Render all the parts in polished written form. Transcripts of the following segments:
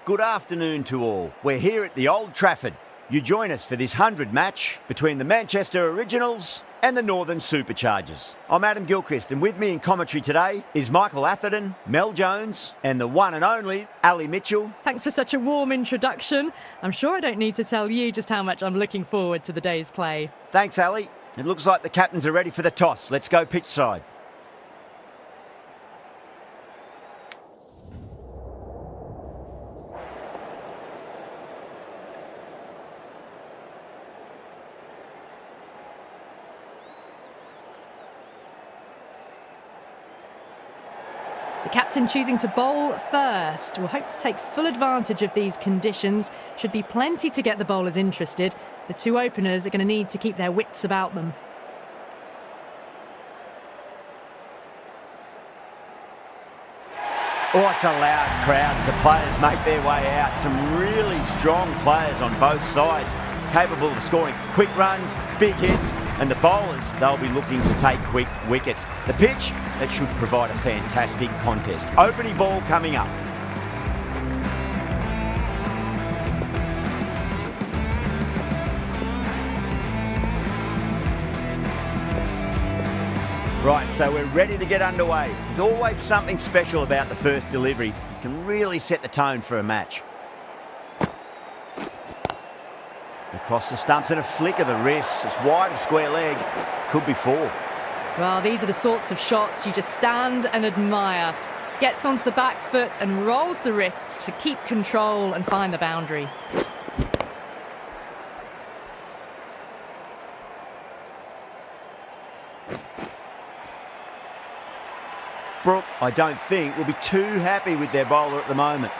Good afternoon to all. We're here at the Old Trafford. You join us for this 100 match between the Manchester Originals and the Northern Superchargers. I'm Adam Gilchrist, and with me in commentary today is Michael Atherton, Mel Jones, and the one and only Ali Mitchell. Thanks for such a warm introduction. I'm sure I don't need to tell you just how much I'm looking forward to the day's play. Thanks, Ali. It looks like the captains are ready for the toss. Let's go pitch side. The captain choosing to bowl first. We'll hope to take full advantage of these conditions. Should be plenty to get the bowlers interested. The two openers are going to need to keep their wits about them. Oh, it's a loud crowd as the players make their way out. Some really strong players on both sides, capable of scoring quick runs, big hits, and the bowlers, they'll be looking to take quick wickets. The pitch, that should provide a fantastic contest. Opening ball coming up. Right, so we're ready to get underway. There's always something special about the first delivery. You can really set the tone for a match. Across the stumps and a flick of the wrists. It's wide of square leg. Could be four. Well, these are the sorts of shots you just stand and admire. Gets onto the back foot and rolls the wrists to keep control and find the boundary. Brooke, I don't think, will be too happy with their bowler at the moment.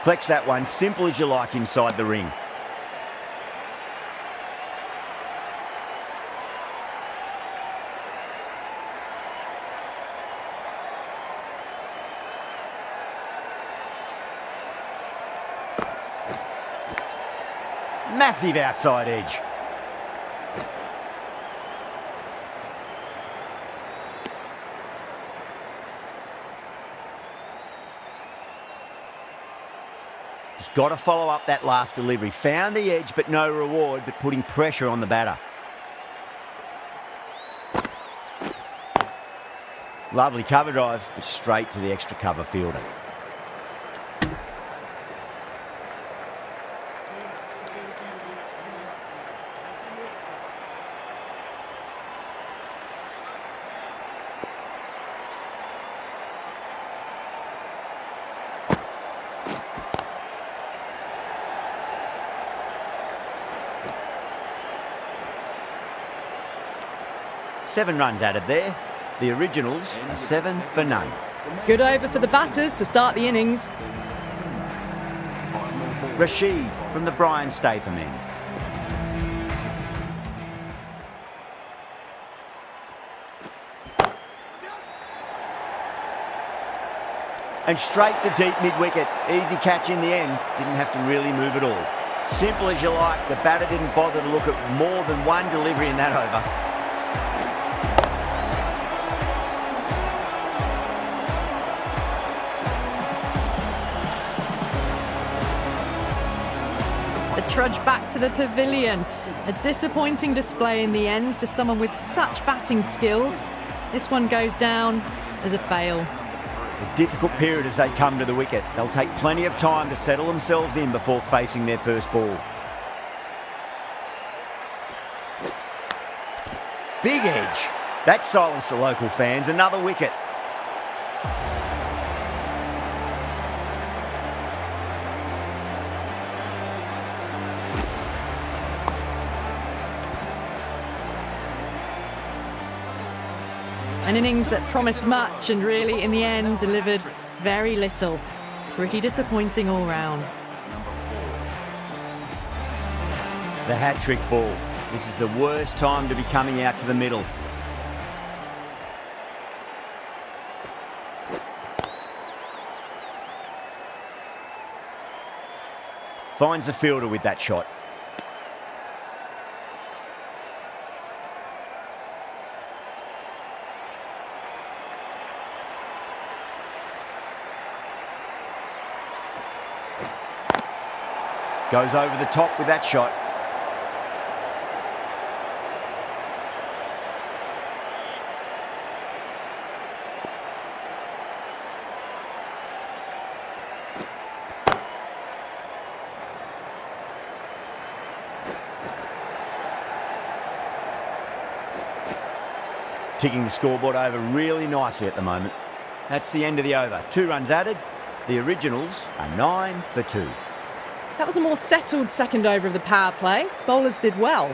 Flex that one, simple as you like inside the ring. Massive outside edge. Just got to follow up that last delivery. Found the edge, but no reward, but putting pressure on the batter. Lovely cover drive, straight to the extra cover fielder. Seven runs added there. The Originals are 7 for none. Good over for the batters to start the innings. Rashid from the Brian Statham end. And straight to deep mid-wicket. Easy catch in the end. Didn't have to really move at all. Simple as you like. The batter didn't bother to look at more than one delivery in that over. Trudge back to the pavilion. A disappointing display in the end for someone with such batting skills. This one goes down as a fail. A difficult period as they come to the wicket. They'll take plenty of time to settle themselves in before facing their first ball. Big edge. That silenced the local fans. Another wicket. An innings that promised much and really, in the end, delivered very little. Pretty disappointing all round. The hat-trick ball. This is the worst time to be coming out to the middle. Finds the fielder with that shot. Goes over the top with that shot. Ticking the scoreboard over really nicely at the moment. That's the end of the over. 2 runs added. The Originals are 9 for 2. That was a more settled second over of the power play. Bowlers did well.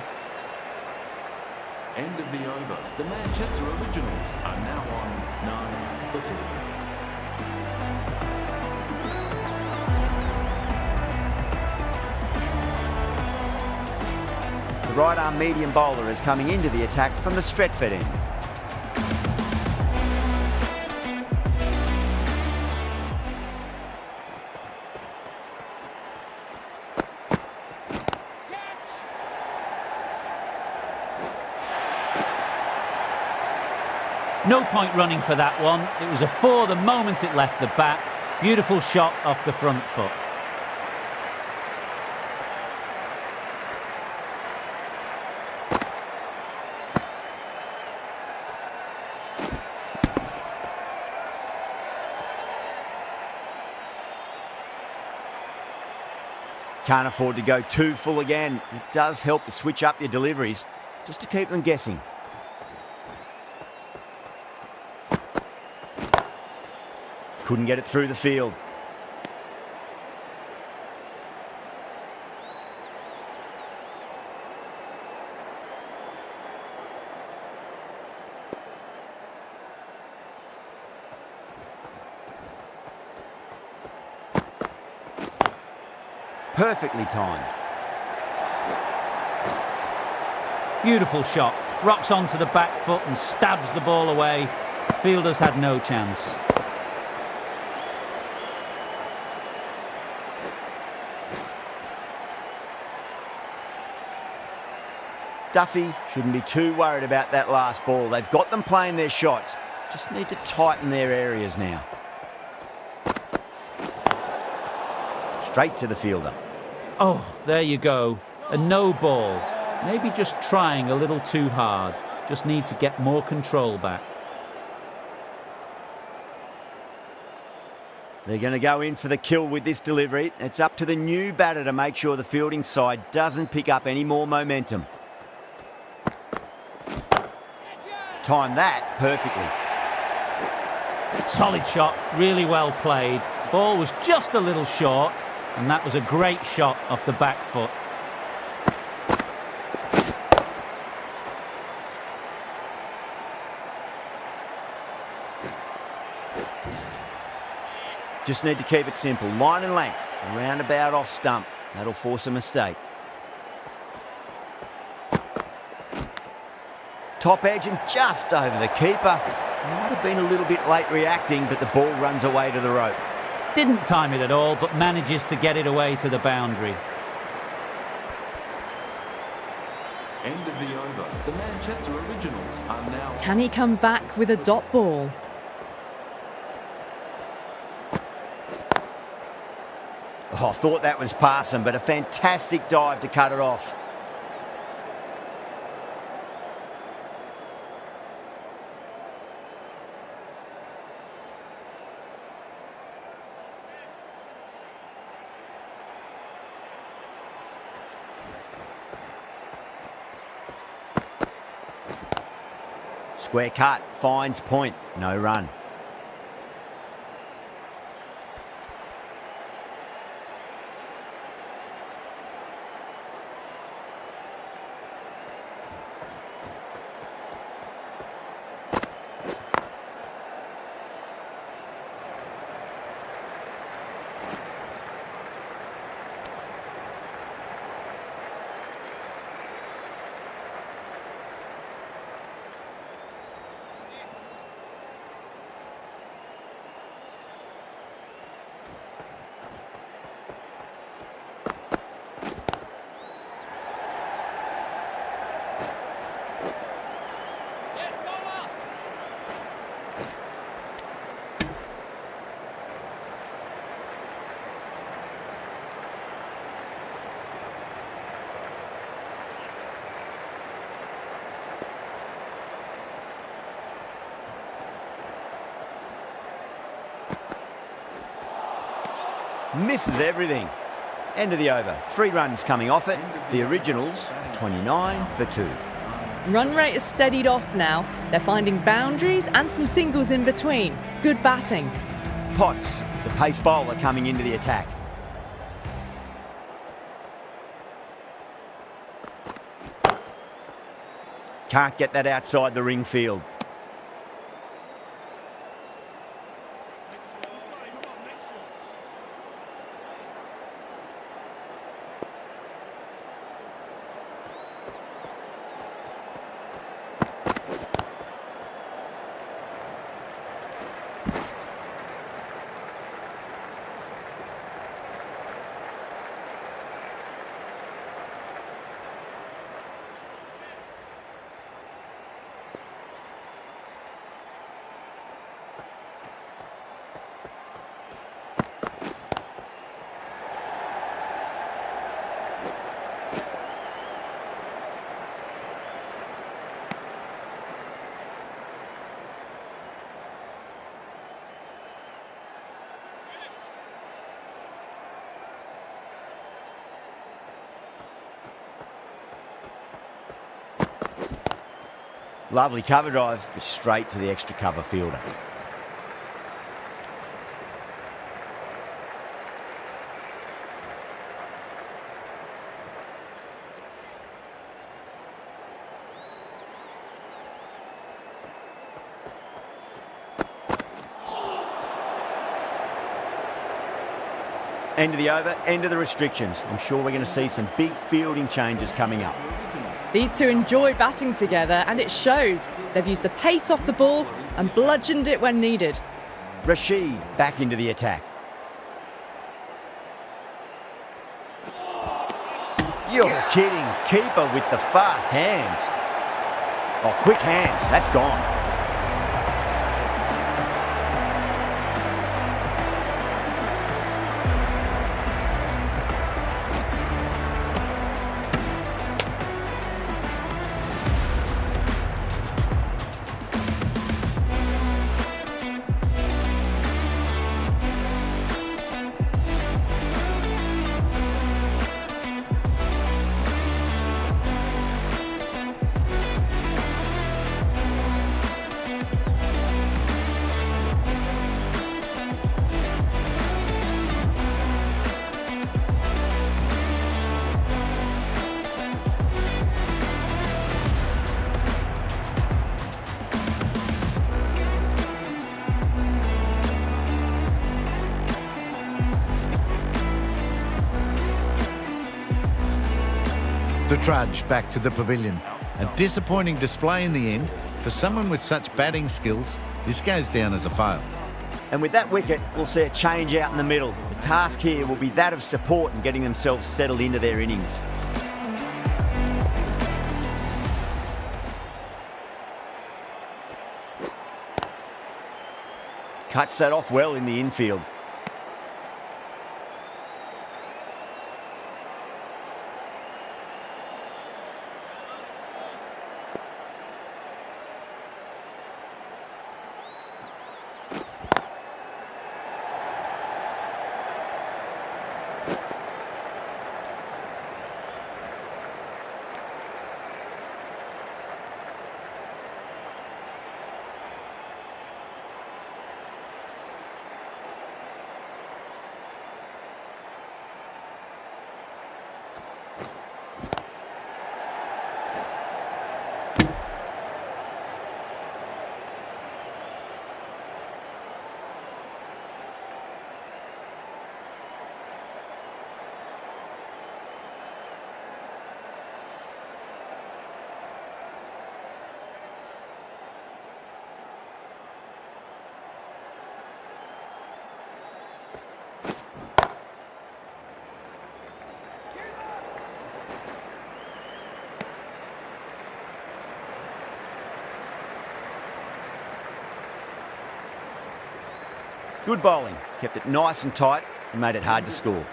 End of the over. The Manchester Originals are now on 9 for 2. The right-arm medium bowler is coming into the attack from the Stretford end. No point running for that one. It was a 4 the moment it left the bat. Beautiful shot off the front foot. Can't afford to go too full again. It does help to switch up your deliveries, just to keep them guessing. Couldn't get it through the field. Perfectly timed. Beautiful shot. Rocks onto the back foot and stabs the ball away. Fielders had no chance. Duffy shouldn't be too worried about that last ball. They've got them playing their shots. Just need to tighten their areas now. Straight to the fielder. Oh, there you go. A no ball. Maybe just trying a little too hard. Just need to get more control back. They're going to go in for the kill with this delivery. It's up to the new batter to make sure the fielding side doesn't pick up any more momentum. Time that perfectly. Solid shot, really well played. Ball was just a little short, and that was a great shot off the back foot. Just need to keep it simple. Line and length, around about off stump. That'll force a mistake. Top edge and just over the keeper. Might have been a little bit late reacting, but the ball runs away to the rope. Didn't time it at all, but manages to get it away to the boundary. End of the over. The Manchester Originals are now... Can he come back with a dot ball? Oh, I thought that was passing, but a fantastic dive to cut it off. Square cut, finds point, no run. misses everything. End of the over. 3 runs coming off it. The Originals are 29 for 2. Run rate has steadied off now. They're finding boundaries and some singles in between. Good batting. Potts, the pace bowler, coming into the attack. Can't get that outside the ring field. Lovely cover drive, but straight to the extra cover fielder. End of the over, end of the restrictions. I'm sure we're going to see some big fielding changes coming up. These two enjoy batting together, and it shows. They've used the pace off the ball and bludgeoned it when needed. Rashid back into the attack. You're kidding. Keeper with the fast hands. Oh, quick hands. That's gone. The trudge back to the pavilion. A disappointing display in the end. For someone with such batting skills, this goes down as a fail. And with that wicket, we'll see a change out in the middle. The task here will be that of support and getting themselves settled into their innings. Cuts that off well in the infield. Good bowling, kept it nice and tight and made it hard to score. Over.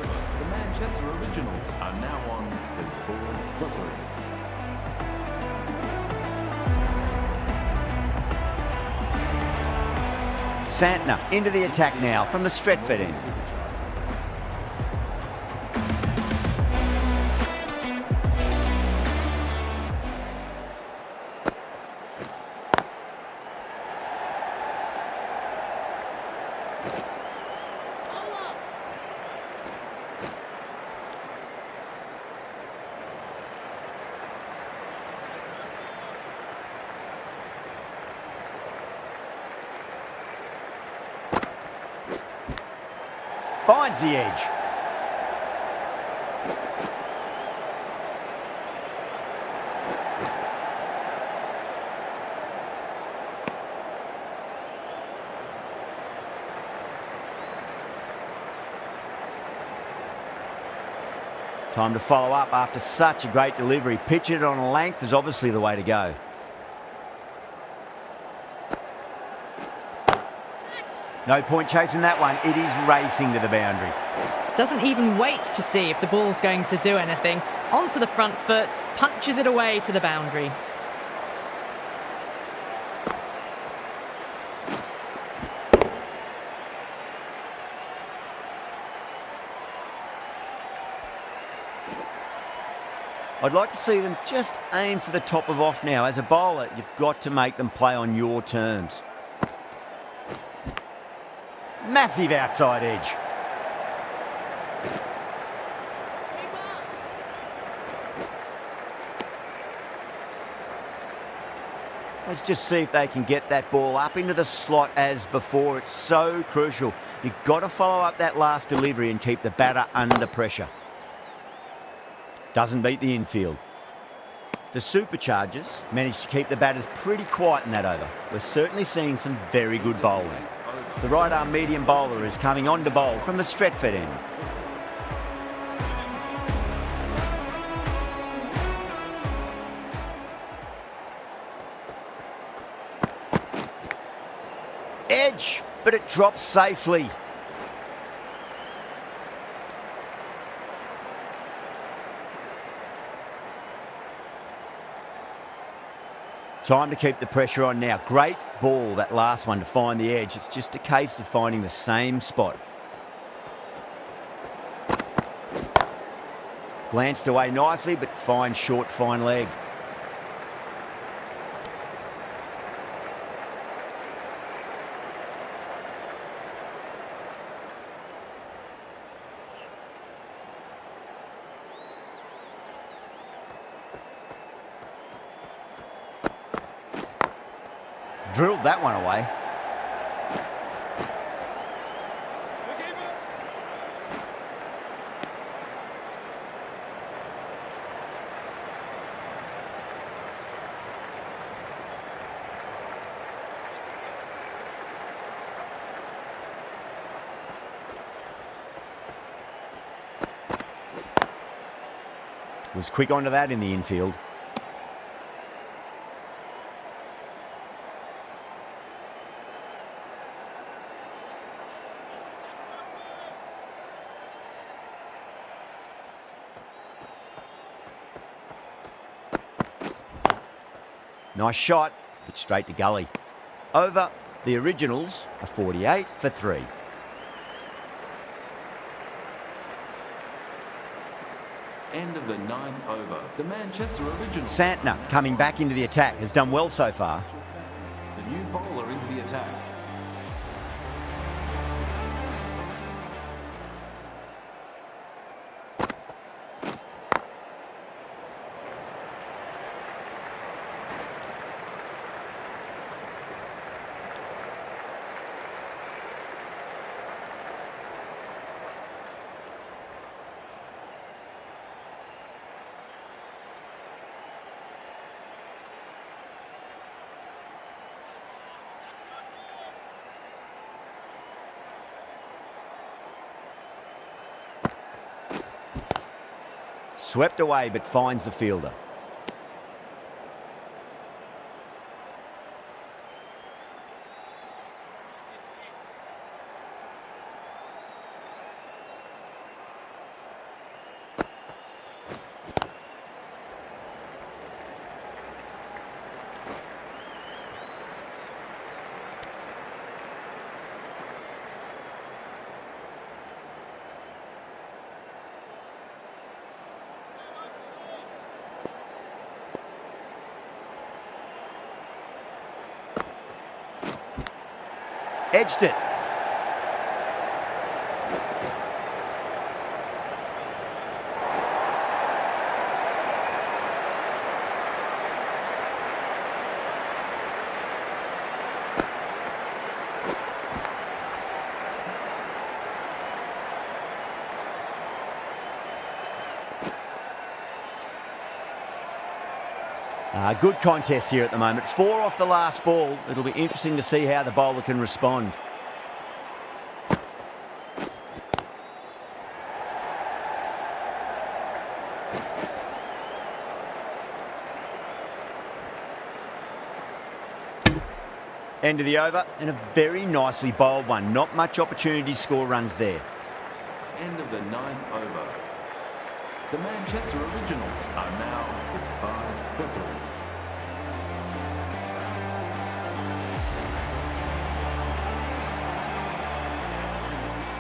The Manchester Originals are now on 34 for 3. Santner into the attack now from the Stretford end. Finds the edge. Time to follow up after such a great delivery. Pitch it on a length is obviously the way to go. No point chasing that one. It is racing to the boundary. Doesn't even wait to see if the ball's going to do anything. Onto the front foot, punches it away to the boundary. I'd like to see them just aim for the top of off now. As a bowler, you've got to make them play on your terms. Massive outside edge. Let's just see if they can get that ball up into the slot as before. It's so crucial. You've got to follow up that last delivery and keep the batter under pressure. Doesn't beat the infield. The Superchargers managed to keep the batters pretty quiet in that over. We're certainly seeing some very good bowling. The right-arm medium bowler is coming on to bowl from the Stretford end. Edge, but it drops safely. Time to keep the pressure on now. Great ball, that last one, to find the edge. It's just a case of finding the same spot. Glanced away nicely, but fine short, fine leg. Drilled that one away. Was quick onto that in the infield. Nice shot, but straight to gully. Over, the Originals are 48 for 3. End of the 9th over. The Manchester Originals. Santner coming back into the attack, has done well so far. The new bowler into the attack. Swept away, but finds the fielder. Edged it. Good contest here at the moment. 4 off the last ball. It'll be interesting to see how the bowler can respond. End of the over, and a very nicely bowled one. Not much opportunity to score runs there. End of the 9th over. The Manchester Originals are now 55 for 3.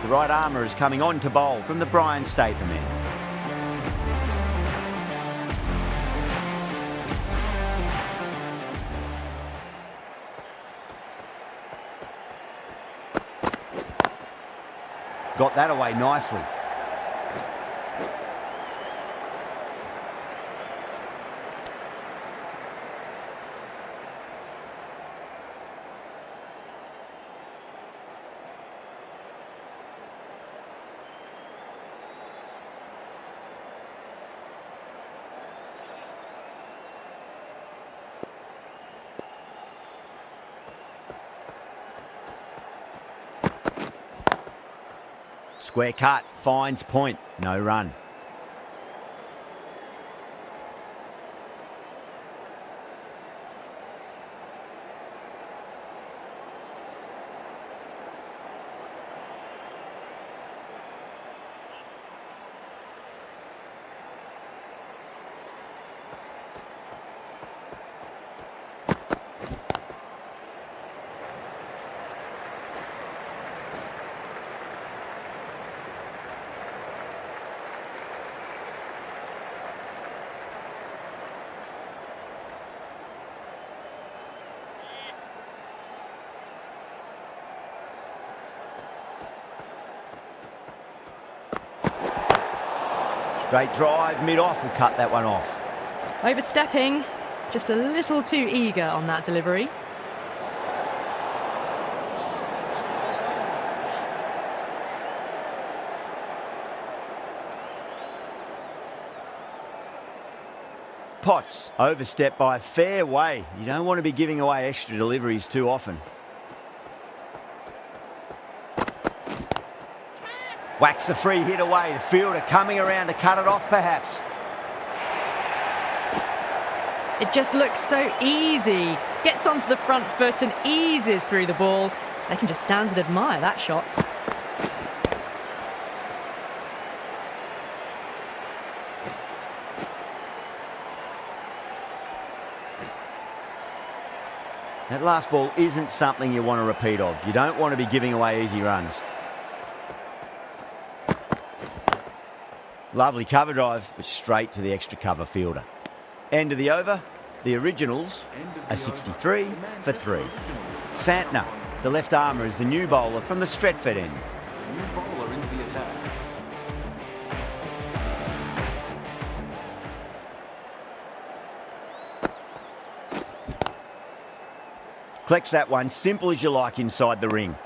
The right armour is coming on to bowl from the Brian Statham end. Got that away nicely. Square cut, finds point, no run. Straight drive, mid-off will cut that one off. Overstepping, just a little too eager on that delivery. Potts, overstepped by a fair way. You don't want to be giving away extra deliveries too often. Whacks the free hit away. The fielder coming around to cut it off, perhaps. It just looks so easy. Gets onto the front foot and eases through the ball. They can just stand and admire that shot. That last ball isn't something you want to repeat of. You don't want to be giving away easy runs. Lovely cover drive, but straight to the extra cover fielder. End of the over, the Originals are 63 for 3. Santner, the left armour, is the new bowler from the Stretford end. The new bowler into the attack. Collects that one, simple as you like inside the ring.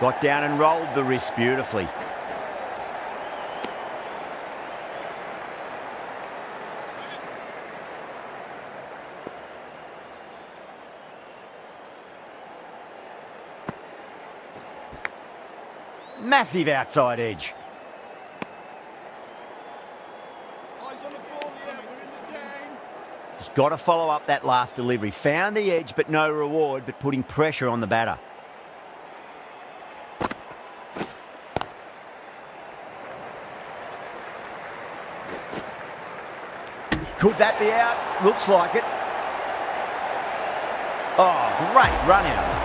Got down and rolled the wrist beautifully. Massive outside edge. Just got to follow up that last delivery. Found the edge, but no reward, but putting pressure on the batter. Could that be out? Looks like it. Oh, great run out.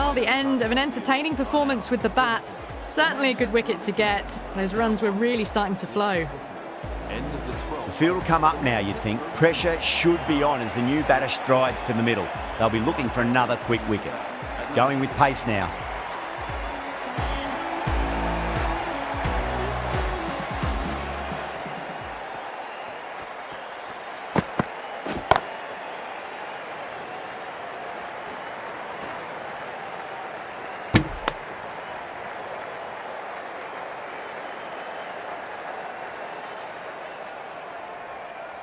Well, the end of an entertaining performance with the bat. Certainly a good wicket to get. Those runs were really starting to flow. End of the 12th. The field will come up now, you'd think. Pressure should be on as the new batter strides to the middle. They'll be looking for another quick wicket. Going with pace now.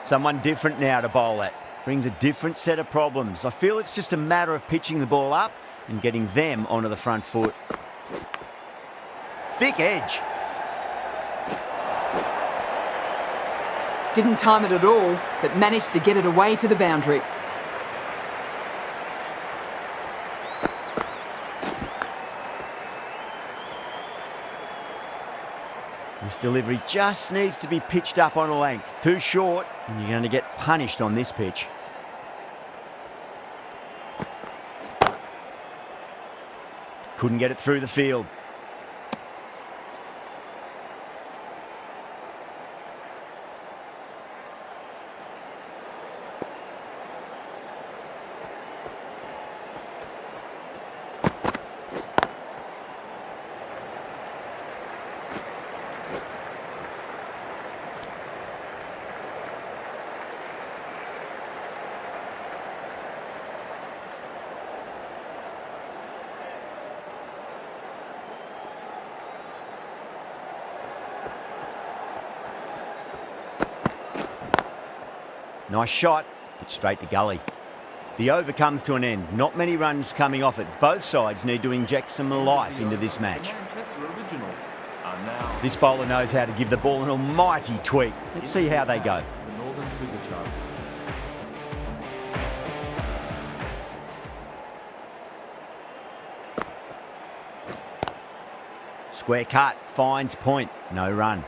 Someone different now to bowl at. Brings a different set of problems. I feel it's just a matter of pitching the ball up and getting them onto the front foot. Thick edge. Didn't time it at all, but managed to get it away to the boundary. This delivery just needs to be pitched up on a length. Too short, and you're going to get punished on this pitch. Couldn't get it through the field. Nice shot, but straight to gully. The over comes to an end. Not many runs coming off it. Both sides need to inject some life into this match. Manchester Originals are now This bowler knows how to give the ball an almighty tweak. Let's see how they go. the Northern Superchargers. Square cut, finds point, no run.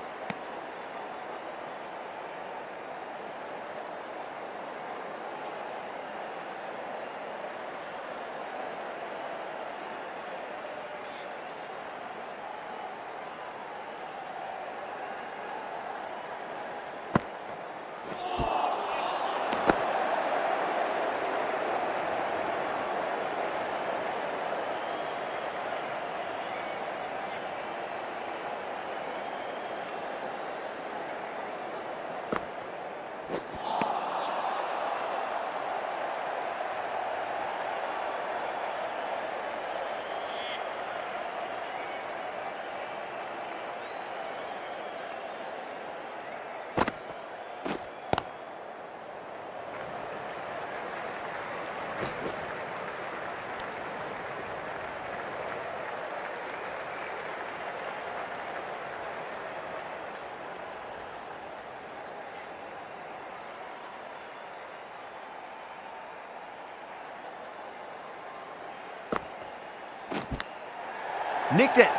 Nicked it.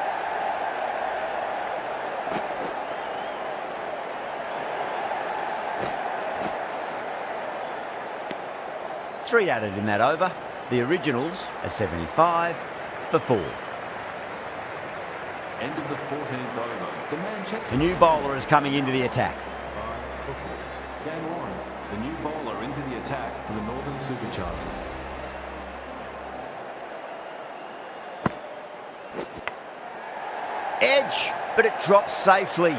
Three added in that over. The Originals are 75 for 4. End of the 14th over. The Manchester The new bowler is coming into the attack. 5 for 4. Dan Lawrence, the new bowler into the attack for the Northern Superchargers. Edge, but it drops safely.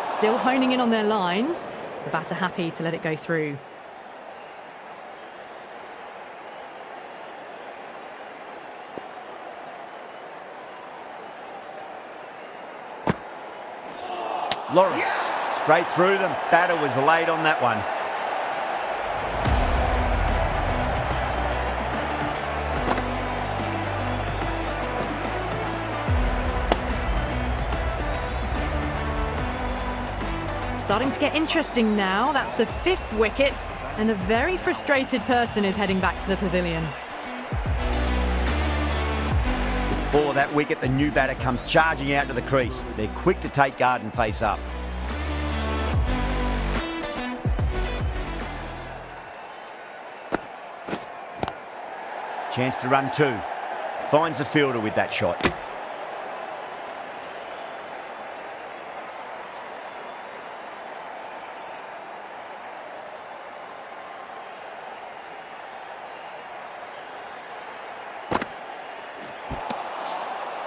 Still honing in on their lines. The batter happy to let it go through. Lawrence, straight through them. Batter was late on that one. Starting to get interesting now. That's the 5th wicket. And a very frustrated person is heading back to the pavilion. For that wicket, the new batter comes charging out to the crease. They're quick to take guard and face up. Chance to run two. Finds the fielder with that shot.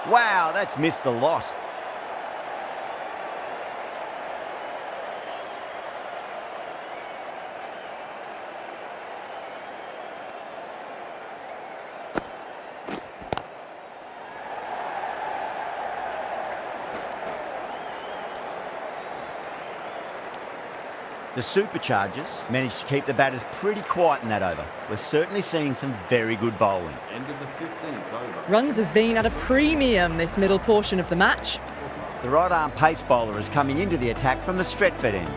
Wow, that's missed a lot. The Superchargers managed to keep the batters pretty quiet in that over. We're certainly seeing some very good bowling. End of the 15th over. Runs have been at a premium this middle portion of the match. The right-arm pace bowler is coming into the attack from the Stretford end.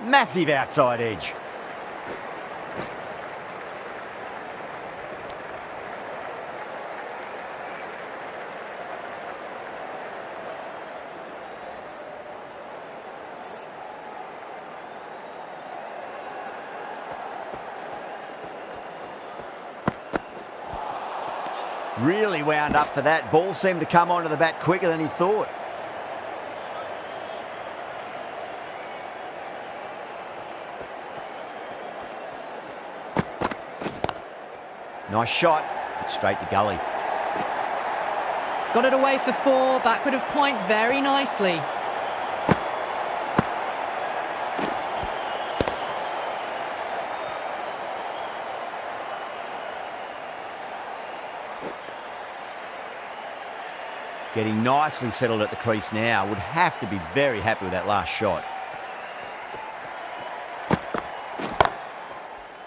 Massive outside edge. Really wound up for that. Ball seemed to come onto the bat quicker than he thought. Nice shot, but straight to gully. Got it away for four, backward of point very nicely. Getting nicely settled at the crease now. Would have to be very happy with that last shot.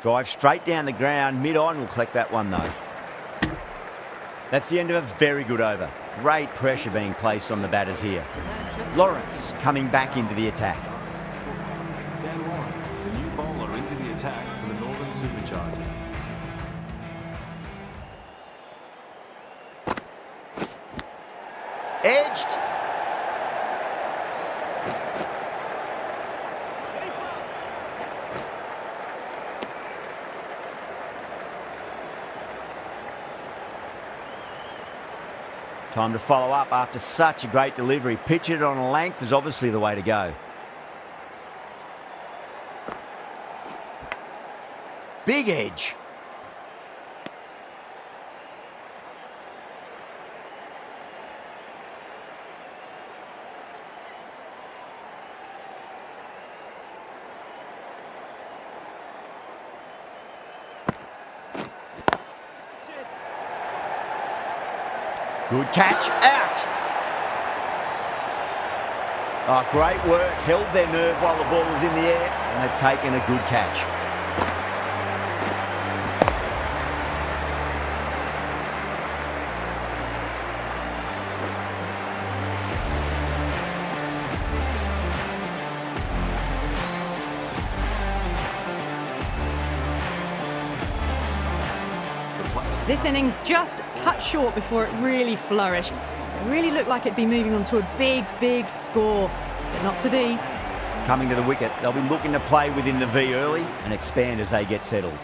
Drive straight down the ground, mid-on, will collect that one though. That's the end of a very good over. Great pressure being placed on the batters here. Lawrence coming back into the attack. Dan Lawrence, the new bowler, into the attack for the Northern Superchargers. Edged. Time to follow up after such a great delivery. Pitch it on a length is obviously the way to go. Big edge. Good catch, out. Oh, great work, held their nerve while the ball was in the air, and they've taken a good catch. This innings just cut short before it really flourished. It really looked like it'd be moving on to a big, big score, but not to be. Coming to the wicket, they'll be looking to play within the V early and expand as they get settled.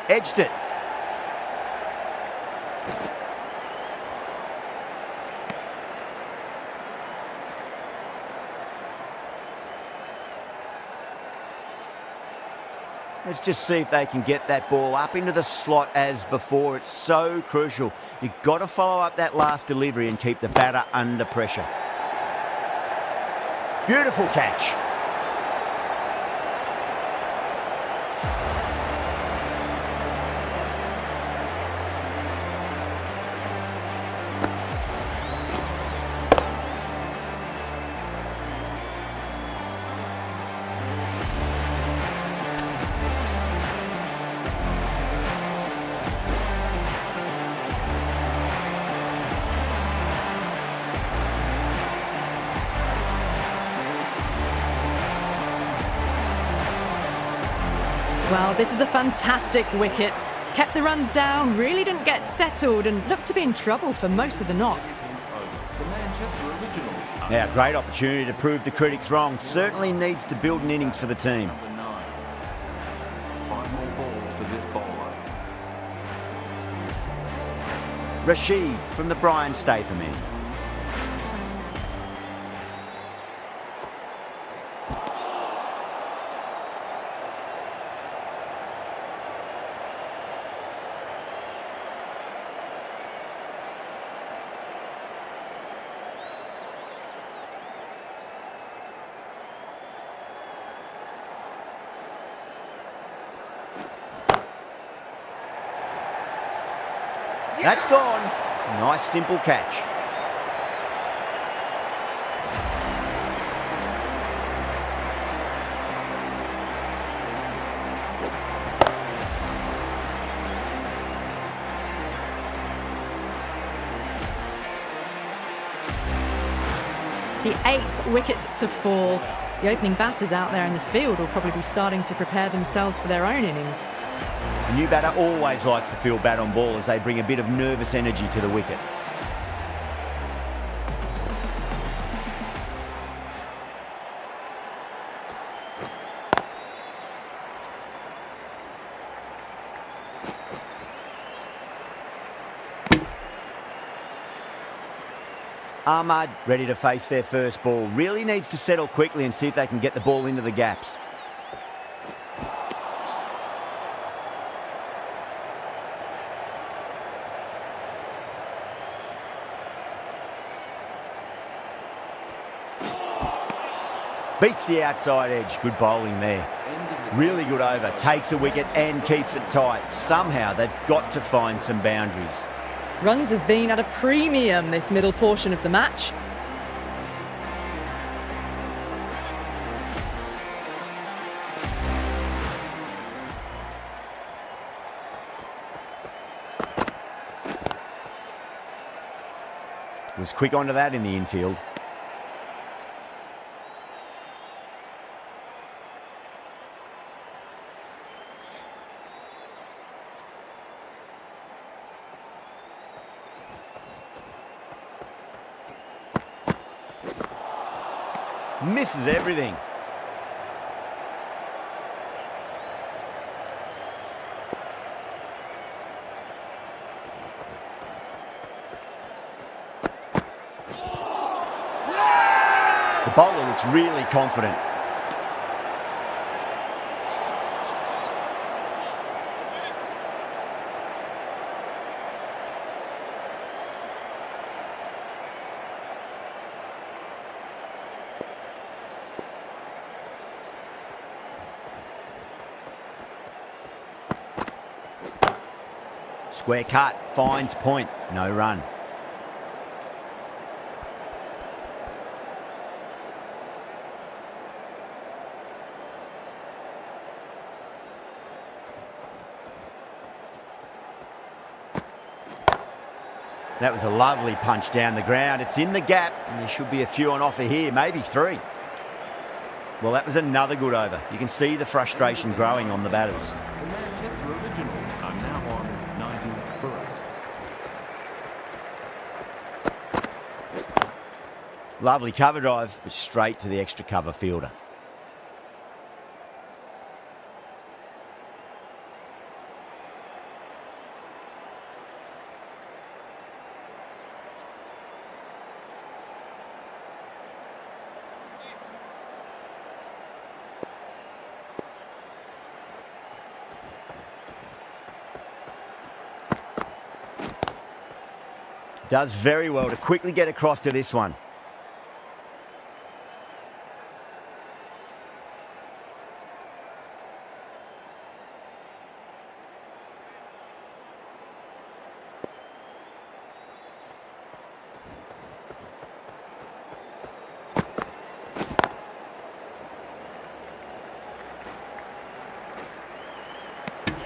Edged it. Let's just see if they can get that ball up into the slot as before. It's so crucial. You've got to follow up that last delivery and keep the batter under pressure. Beautiful catch. Well, this is a fantastic wicket. Kept the runs down, really didn't get settled and looked to be in trouble for most of the knock. The Manchester Originals are Now, great opportunity to prove the critics wrong. Certainly needs to build an innings for the team. number 9. 5 more balls for this bowler. Rashid from the Brian Statham end. That's gone. Nice simple catch. The 8th wicket to fall. The opening batters out there in the field will probably be starting to prepare themselves for their own innings. A new batter always likes to feel bat on ball as they bring a bit of nervous energy to the wicket. Ahmad ready to face their first ball. Really needs to settle quickly and see if they can get the ball into the gaps. Beats the outside edge. Good bowling there. Really good over. Takes a wicket and keeps it tight. Somehow they've got to find some boundaries. Runs have been at a premium this middle portion of the match. Was quick onto that in the infield. Misses everything. The bowler looks really confident. Square cut, finds point, no run. That was a lovely punch down the ground. It's in the gap, and there should be a few on offer here, maybe 3. Well, that was another good over. You can see the frustration growing on the batters. The Manchester Originals are now on 90 for 8. Lovely cover drive, but straight to the extra cover fielder. Does very well to quickly get across to this one.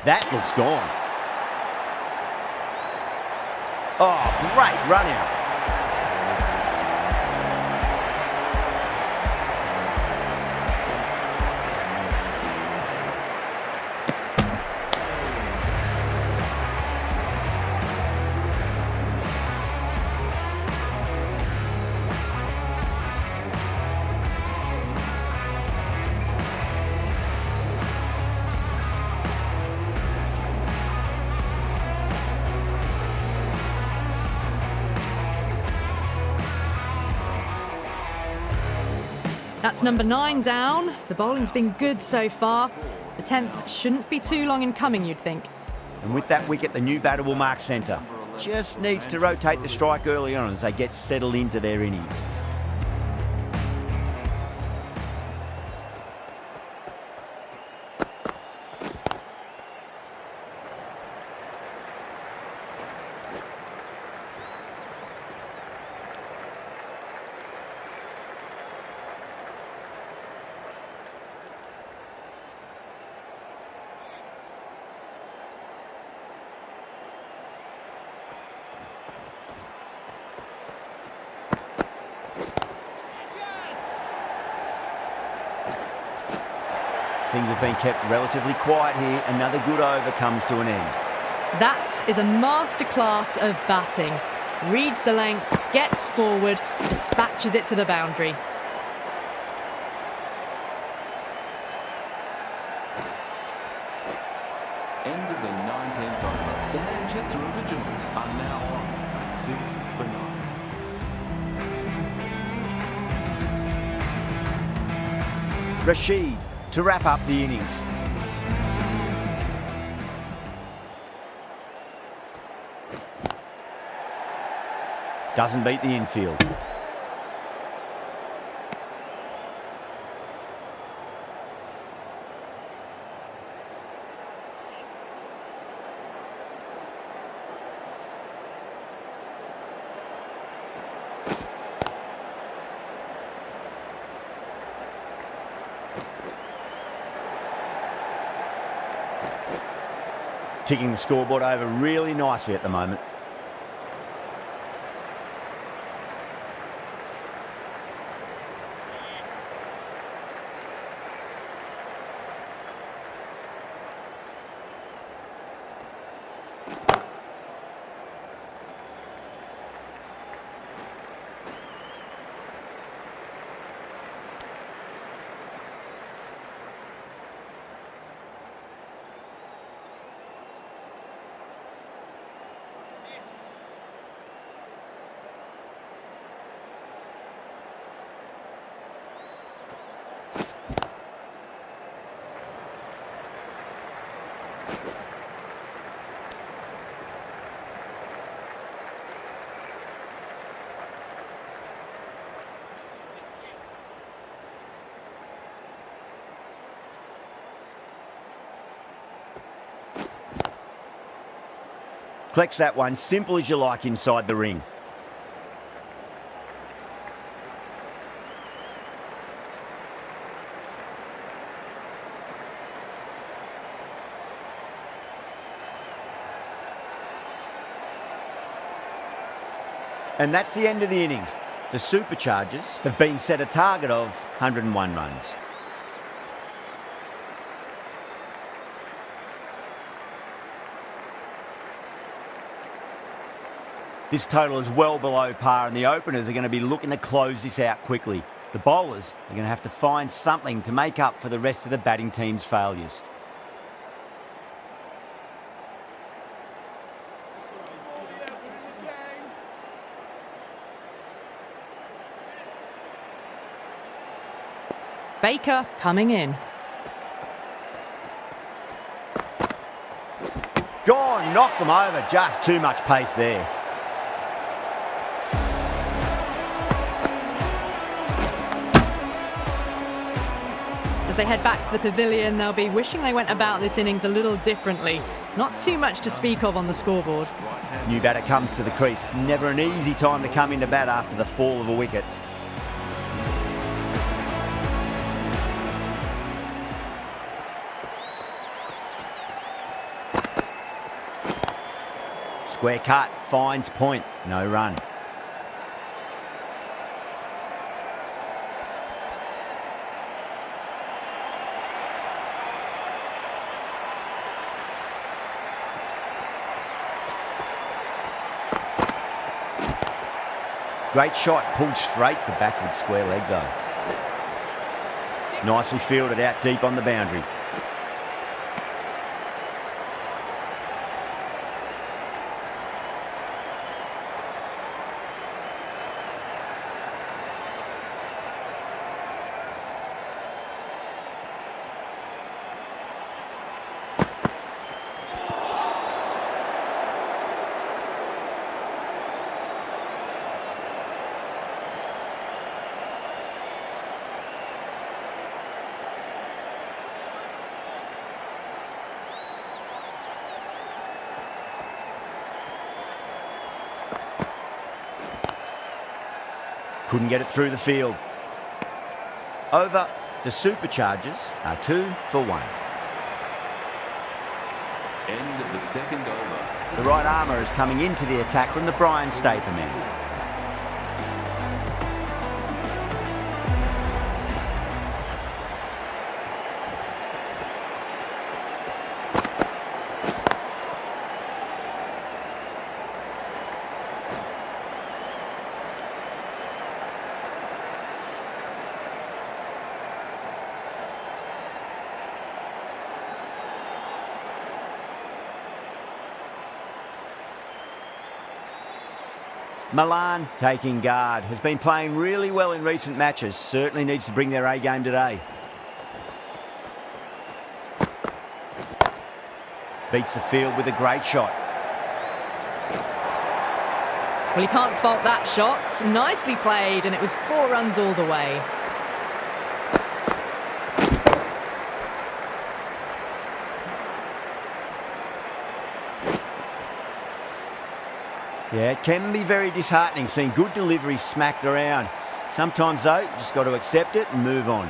That looks gone. Oh, great run out. That's number 9 down. The bowling's been good so far. The 10th shouldn't be too long in coming, you'd think. And with that wicket, the new batter will mark centre. Just needs to rotate the strike early on as they get settled into their innings. Things have been kept relatively quiet here. Another good over comes to an end. That is a masterclass of batting. Reads the length, gets forward, dispatches it to the boundary. End of the 19th over. The Manchester Originals are now on 6 for 9. Rashid to wrap up the innings. Doesn't beat the infield. Ticking the scoreboard over really nicely at the moment. Collects that one, simple as you like inside the ring. And that's the end of the innings. The Superchargers have been set a target of 101 runs. This total is well below par and the openers are going to be looking to close this out quickly. The bowlers are going to have to find something to make up for the rest of the batting team's failures. Baker coming in. Gone, knocked them over, just too much pace there. As they head back to the pavilion, they'll be wishing they went about this innings a little differently. Not too much to speak of on the scoreboard. New batter comes to the crease. Never an easy time to come into bat after the fall of a wicket. Square cut, finds point, no run. Great shot, pulled straight to backward square leg though. Nicely fielded out deep on the boundary. Couldn't get it through the field. Over, the Superchargers are 2 for 1. End of the second over. The right armour is coming into the attack from the Brian Statham end. Milan taking guard, has been playing really well in recent matches, certainly needs to bring their A game today. Beats the field with a great shot. Well, you can't fault that shot. Nicely played, and it was 4 runs all the way. Yeah, it can be very disheartening seeing good deliveries smacked around. Sometimes, though, you just got to accept it and move on.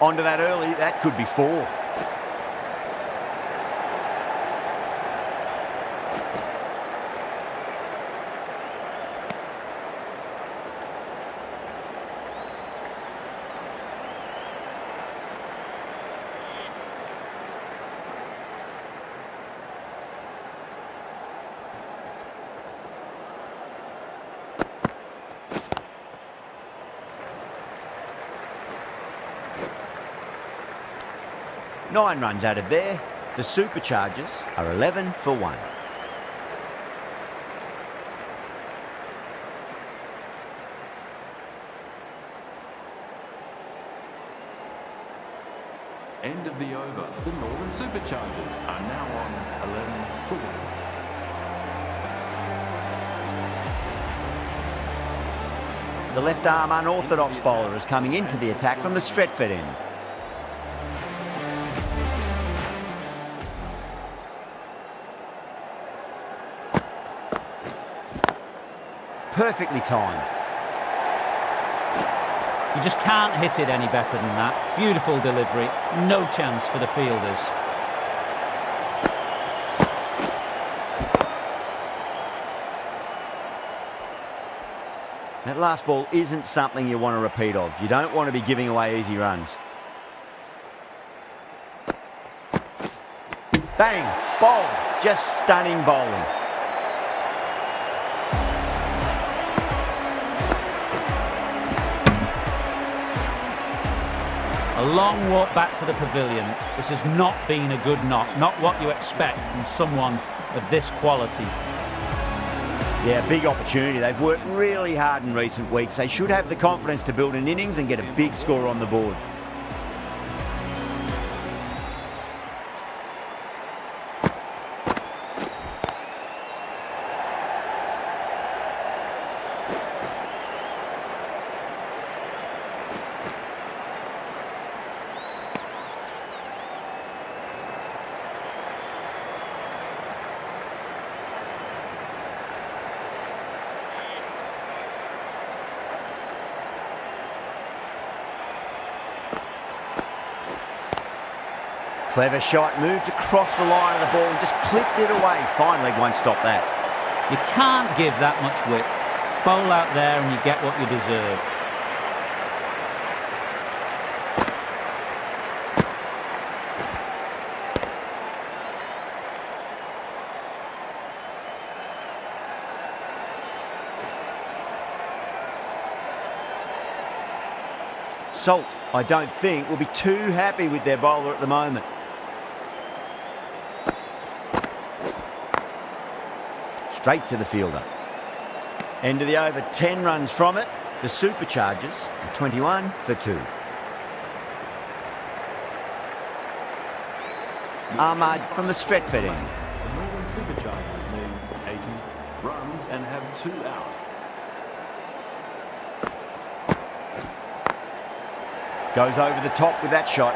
Onto that early, that could be 4. Nine runs added there. The Superchargers are 11 for 1. End of the over. The Northern Superchargers are now on 11 for 1. The left arm unorthodox bowler is coming into the attack from the Stretford end. Perfectly timed. You just can't hit it any better than that. Beautiful delivery. No chance for the fielders. That last ball isn't something you want to repeat of. You don't want to be giving away easy runs. Bang! Bowled. Just stunning bowling. A long walk back to the pavilion. This has not been a good knock. Not what you expect from someone of this quality. Yeah, big opportunity. They've worked really hard in recent weeks. They should have the confidence to build an innings and get a big score on the board. Clever shot, moved across the line of the ball and just clipped it away. Fine leg won't stop that. You can't give that much width. Bowl out there and you get what you deserve. Salt, I don't think, will be too happy with their bowler at the moment. Straight to the fielder. End of the over, 10 runs from it. The Superchargers, 21 for 2. Ahmad from the Stretford end. The Northern Superchargers need 80 runs and have 2 out. Goes over the top with that shot.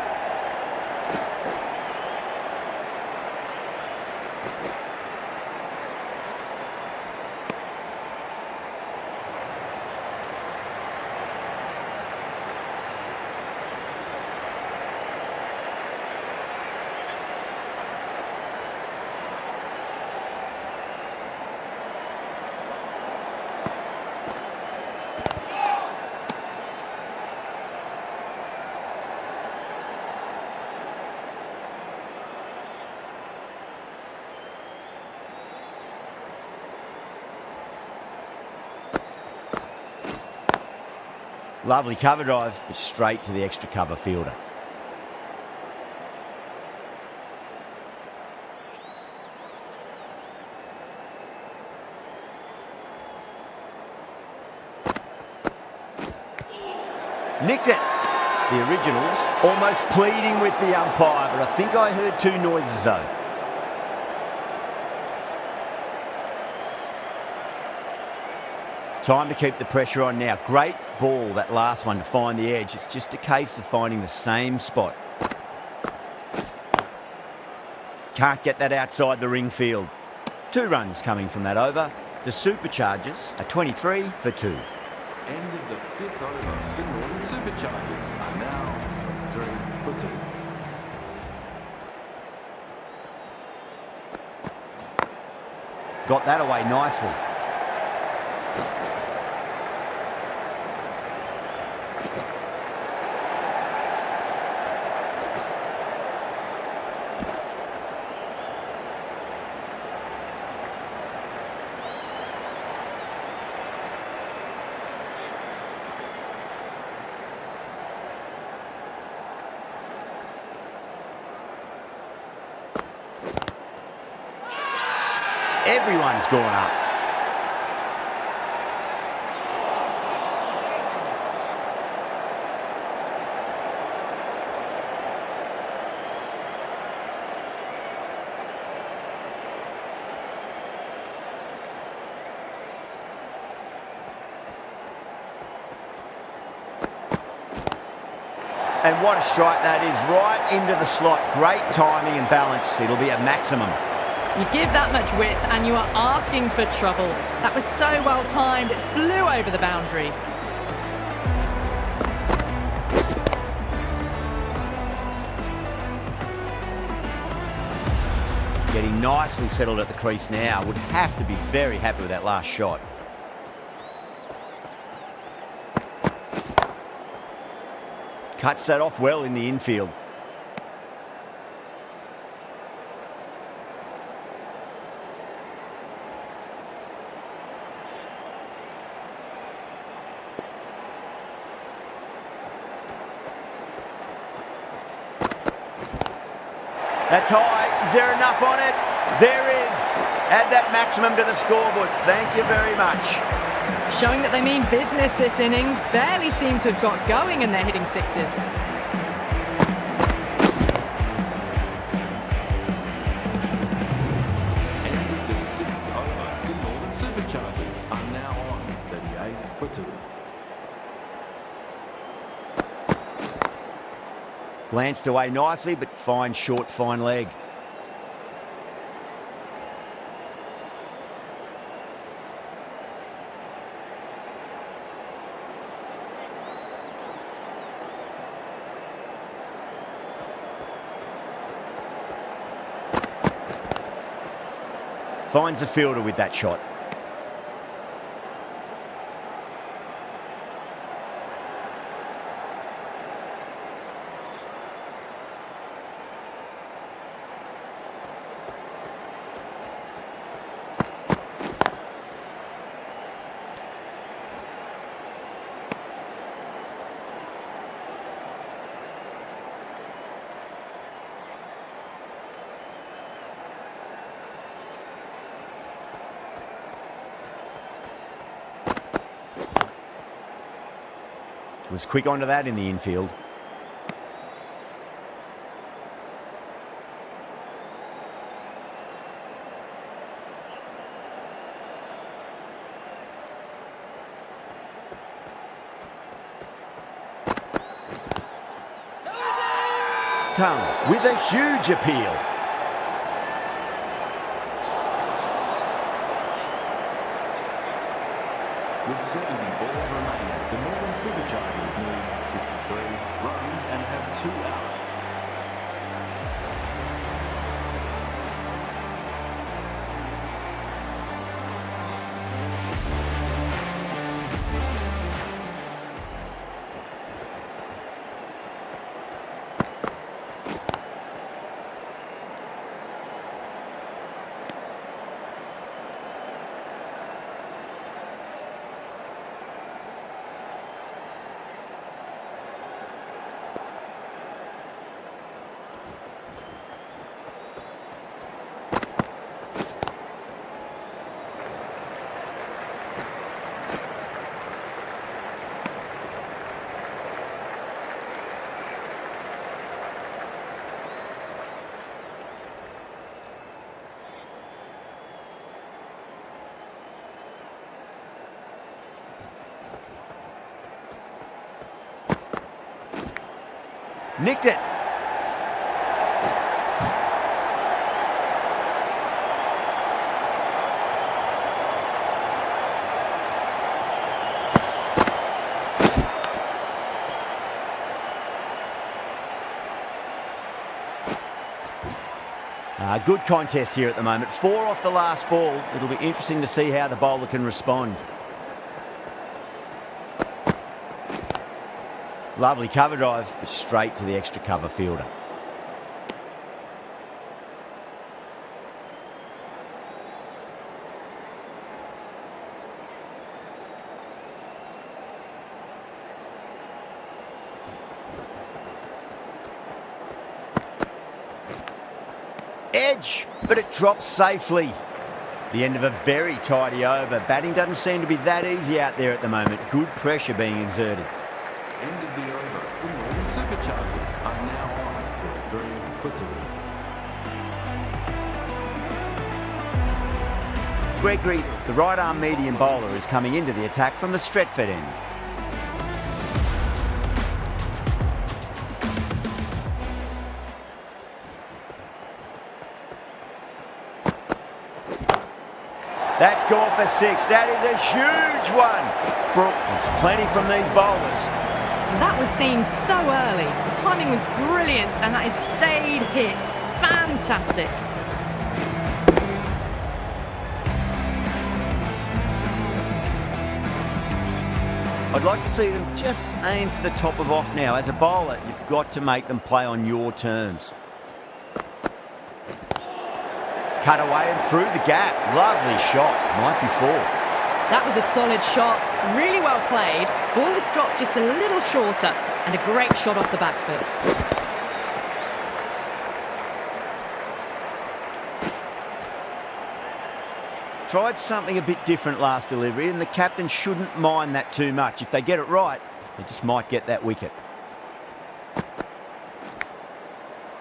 Lovely cover drive, but straight to the extra cover fielder. Nicked it. The Originals almost pleading with the umpire, but I think I heard 2 noises though. Time to keep the pressure on now. Great ball, that last one, to find the edge. It's just a case of finding the same spot. Can't get that outside the ring field. 2 runs coming from that over. The Superchargers are 23 for 2. End of the 5th over. The Northern Superchargers are now 23 for 2. Got that away nicely. Everyone's gone up. And what a strike that is, right into the slot. Great timing and balance. It'll be a maximum. You give that much width and you are asking for trouble. That was so well timed, it flew over the boundary. Getting nicely settled at the crease now. Would have to be very happy with that last shot. Cuts that off well in the infield. That's high. Is there enough on it? There is. Add that maximum to the scoreboard. Thank you very much. Showing that they mean business this innings. Barely seem to have got going and they're hitting sixes. End of the 6th over. The Northern Superchargers are now on 38 for 2. Glanced away nicely, but fine short, fine leg. Finds the fielder with that shot. Was quick onto that in the infield. Tongue with a huge appeal. With 70 balls remaining, the Northern Superchargers need 63 runs and have 2 out. Nicked it. Good contest here at the moment. 4 off the last ball. It'll be interesting to see how the bowler can respond. Lovely cover drive, straight to the extra cover fielder. Edge, but it drops safely. The end of a very tidy over. Batting doesn't seem to be that easy out there at the moment. Good pressure being exerted. End of the over. The Northern Superchargers are now on 33 for 2. Gregory, the right-arm medium bowler, is coming into the attack from the Stretford end. That's gone for 6. That is a huge one. It's plenty from these bowlers. That was seen so early. The timing was brilliant and that is stayed hit. Fantastic. I'd like to see them just aim for the top of off now. As a bowler, you've got to make them play on your terms. Cut away and through the gap. Lovely shot. Might be 4. That was a solid shot. Really well played. Ball was dropped just a little shorter and a great shot off the back foot. tried something a bit different last delivery, and the captain shouldn't mind that too much. If they get it right, they just might get that wicket.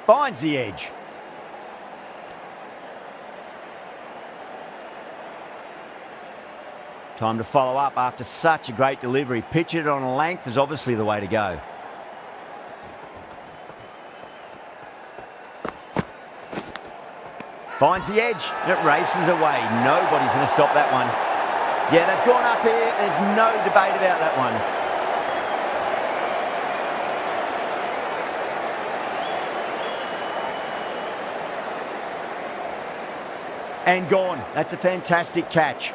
Finds the edge. Time to follow up after such a great delivery. Pitch it on a length is obviously the way to go. Finds the edge, and it races away. Nobody's going to stop that one. Yeah, they've gone up here. There's no debate about that one. And gone. That's a fantastic catch.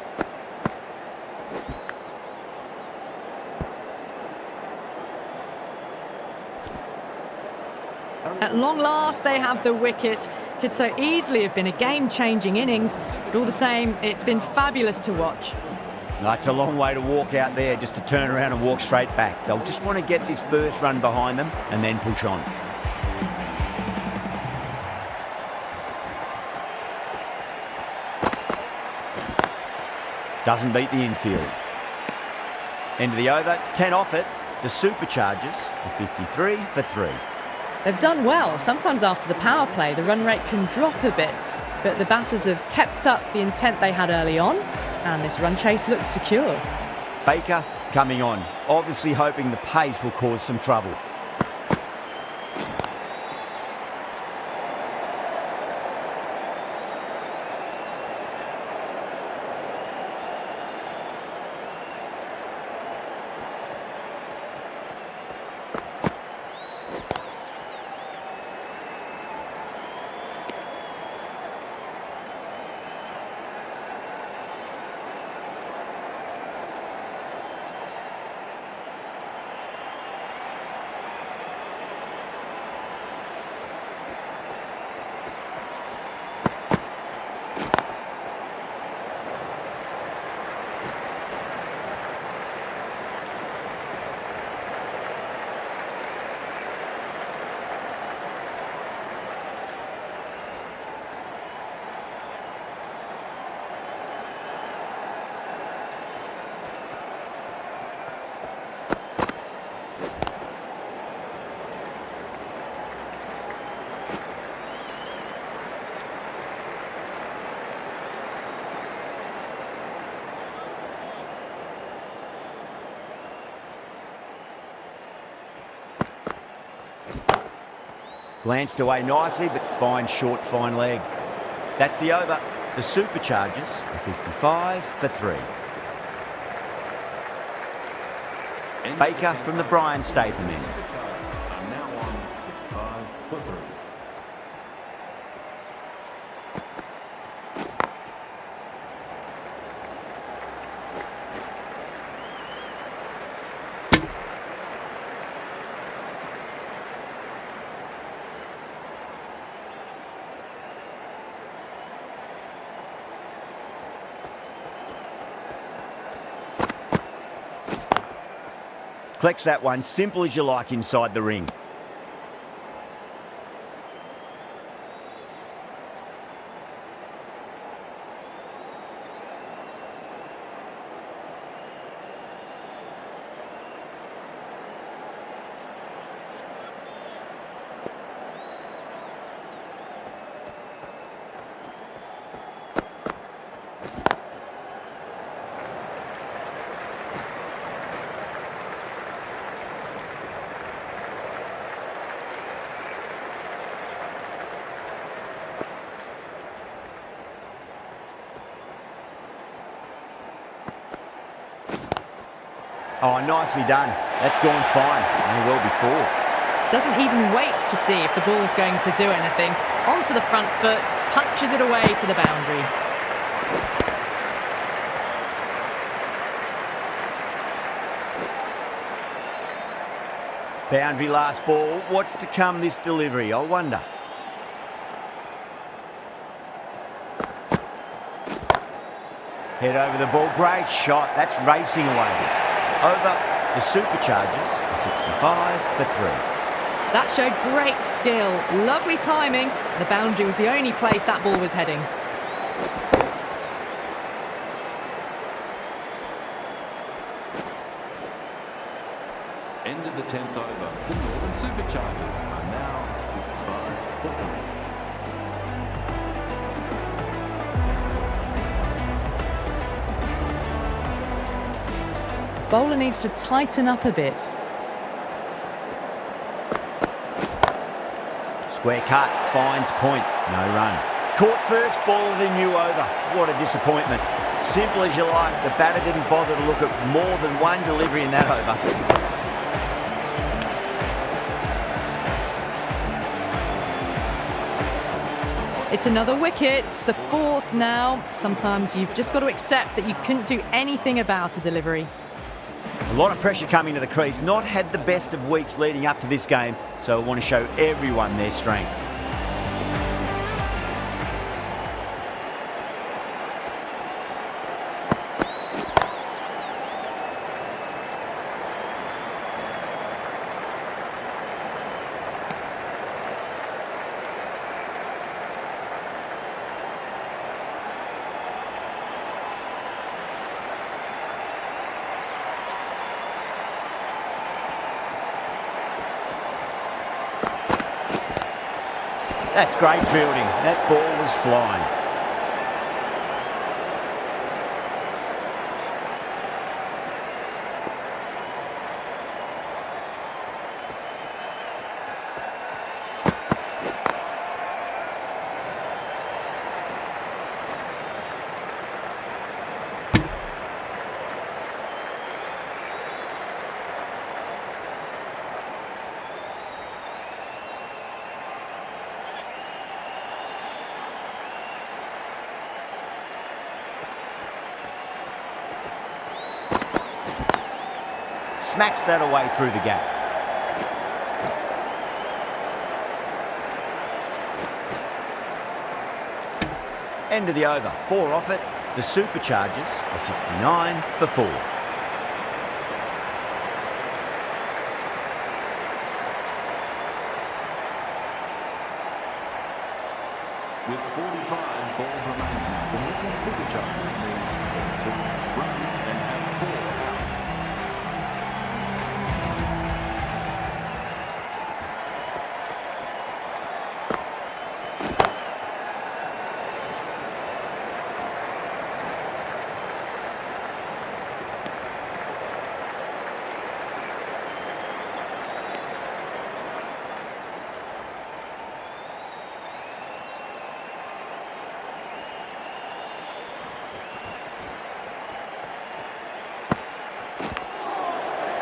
At long last, they have the wicket. Could so easily have been a game-changing innings, but all the same, it's been fabulous to watch. That's a long way to walk out there just to turn around and walk straight back. They'll just want to get this first run behind them and then push on. Doesn't beat the infield. End of the over, 10 off it. The Superchargers are 53 for 3. They've done well. Sometimes after the power play, the run rate can drop a bit, but the batters have kept up the intent they had early on, and this run chase looks secure. Baker coming on, obviously hoping the pace will cause some trouble. Glanced away nicely, but fine short, fine leg. That's the over. The Superchargers are 55 for 3. Baker from the Brian Statham end. I'm now on 5 for 3. Collects that one, simple as you like inside the ring. Oh, nicely done. That's gone fine. May well before. Doesn't even wait to see if the ball's going to do anything. Onto the front foot, punches it away to the boundary. Boundary last ball. What's to come this delivery, I wonder. Head over the ball. Great shot. That's racing away. Over. The Superchargers are 65 for 3. That showed great skill. Lovely timing. The boundary was the only place that ball was heading. End of the 10th over. The Northern Superchargers are now 65 for 3. Bowler needs to tighten up a bit. Square cut, finds point, no run. Caught first ball of the new over. What a disappointment. Simple as you like, the batter didn't bother to look at more than one delivery in that over. It's another wicket, the 4th now. Sometimes you've just got to accept that you couldn't do anything about a delivery. A lot of pressure coming to the crease. Not had the best of weeks leading up to this game, so I want to show everyone their strength. That's great fielding. That ball was flying. Smacks that away through the gap. End of the over, 4 off it. The Superchargers are 69 for 4. With 45 balls remaining, the Northern Superchargers need 2 runs and have 4 out.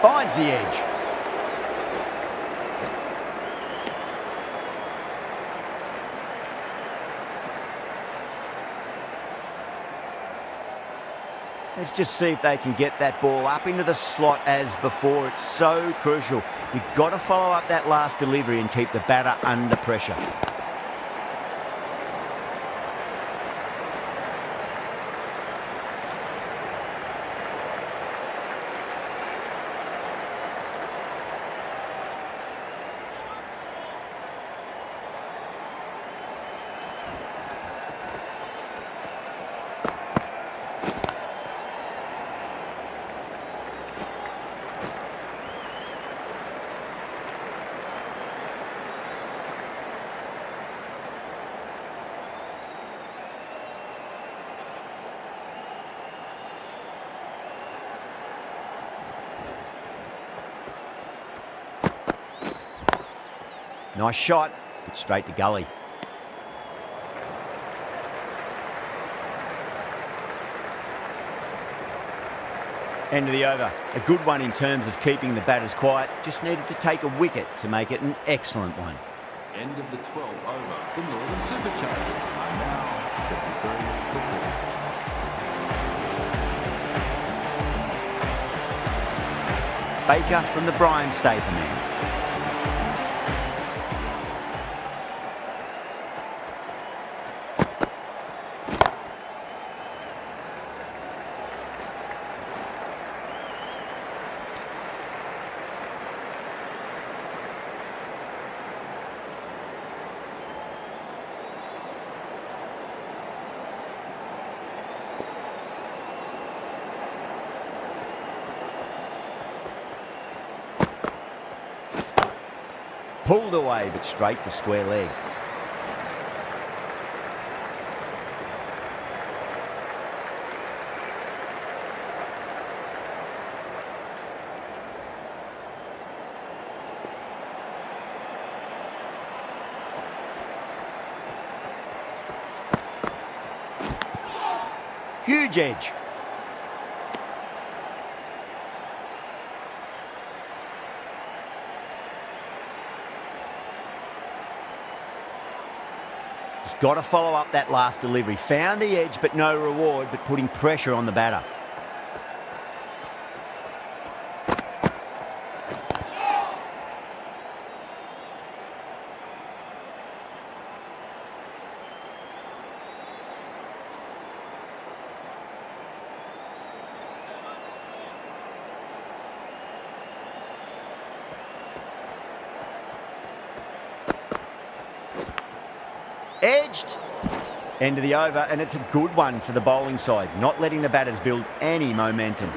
Finds the edge. Let's just see if they can get that ball up into the slot as before. It's so crucial. You've got to follow up that last delivery and keep the batter under pressure. Nice shot, but straight to gully. End of the over. A good one in terms of keeping the batters quiet. Just needed to take a wicket to make it an excellent one. End of the 12th over. The Northern Superchargers are now 73 for 4. Baker from the Brian Statham end. Pulled away, but straight to square leg. Huge edge. Just got to follow up that last delivery. Found the edge, but no reward, but putting pressure on the batter. Edged. End of the over, and it's a good one for the bowling side, not letting the batters build any momentum.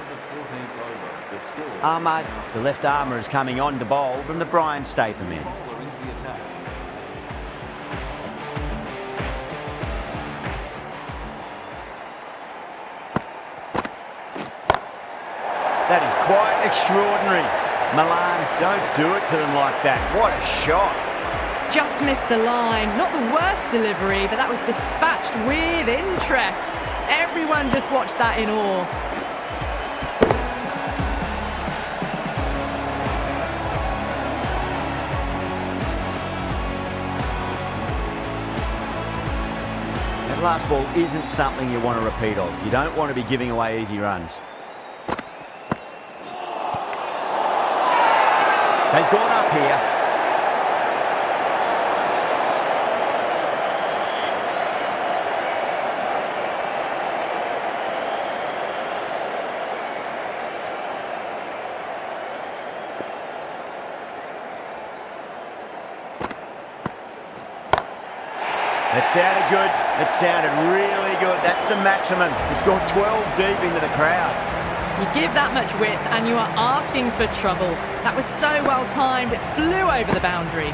Ahmad, the left armour, is coming on to bowl from the Brian Statham end. That is quite extraordinary. Milan, don't do it to them like that. What a shot. Just missed the line. Not the worst delivery, but that was dispatched with interest. Everyone just watched that in awe. That last ball isn't something you want to repeat of. You don't want to be giving away easy runs. They've gone up here. That sounded good. It sounded really good. That's a maximum. It's gone 12 deep into the crowd. You give that much width and you are asking for trouble. That was so well timed, it flew over the boundary.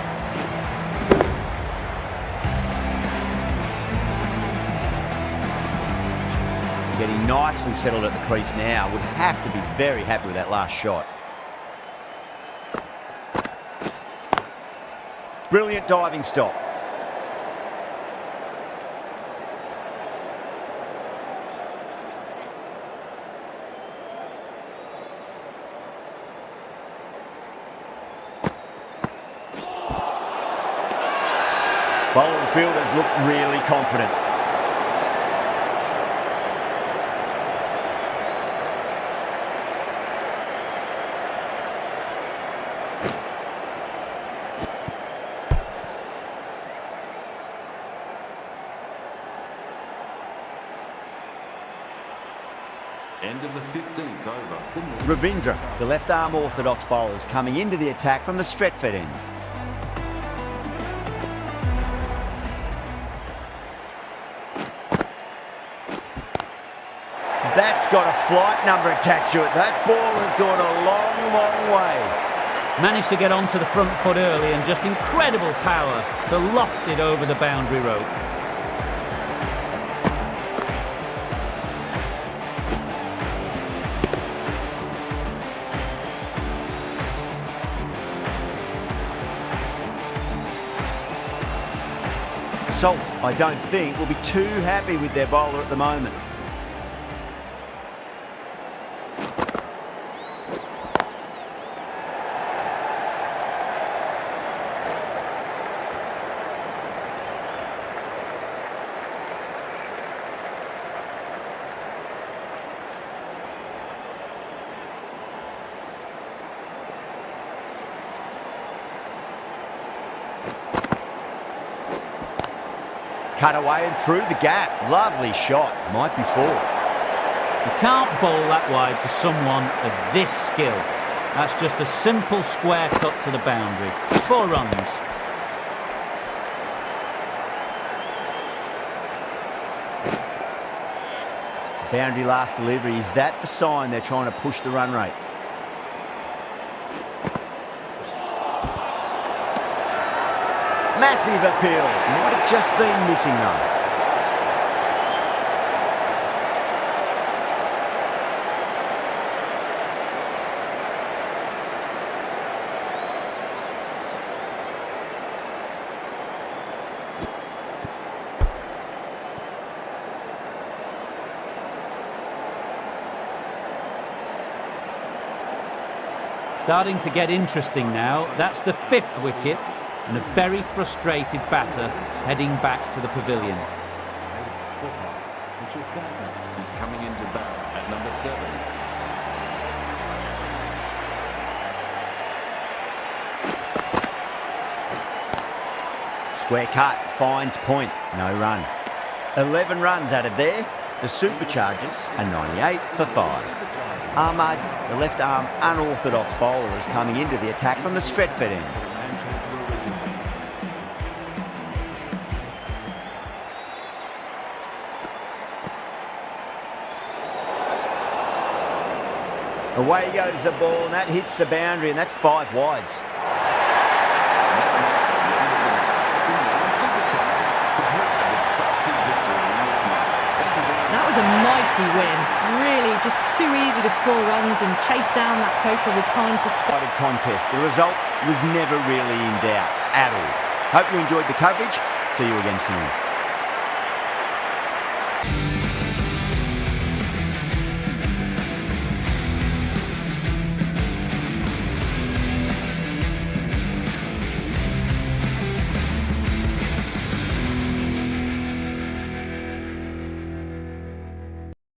Getting nicely settled at the crease now. Would have to be very happy with that last shot. Brilliant diving stop. Bowling fielders look really confident. End of the 15th over. Ravindra, the left-arm orthodox bowler, is coming into the attack from the Stretford end. That's got a flight number attached to it. That ball has gone a long, long way. Managed to get onto the front foot early and just incredible power to loft it over the boundary rope. Salt, I don't think, will be too happy with their bowler at the moment. Cut away and through the gap. Lovely shot. Might be four. You can't bowl that wide to someone of this skill. That's just a simple square cut to the boundary. 4 runs. Boundary last delivery. Is that the sign they're trying to push the run rate? Massive appeal. Might have just been missing though. Starting to get interesting now. That's the 5th wicket and a very frustrated batter heading back to the pavilion. He's coming into bat at number 7. Square cut, finds point, no run. 11 runs added there. The Superchargers are 98 for 5. Ahmad, the left-arm unorthodox bowler, is coming into the attack from the Stretford end. Away goes the ball, and that hits the boundary, and that's 5 wides. That was a mighty win. Really just too easy to score runs and chase down that total with time to spare. Contest. The result was never really in doubt at all. Hope you enjoyed the coverage. See you again soon.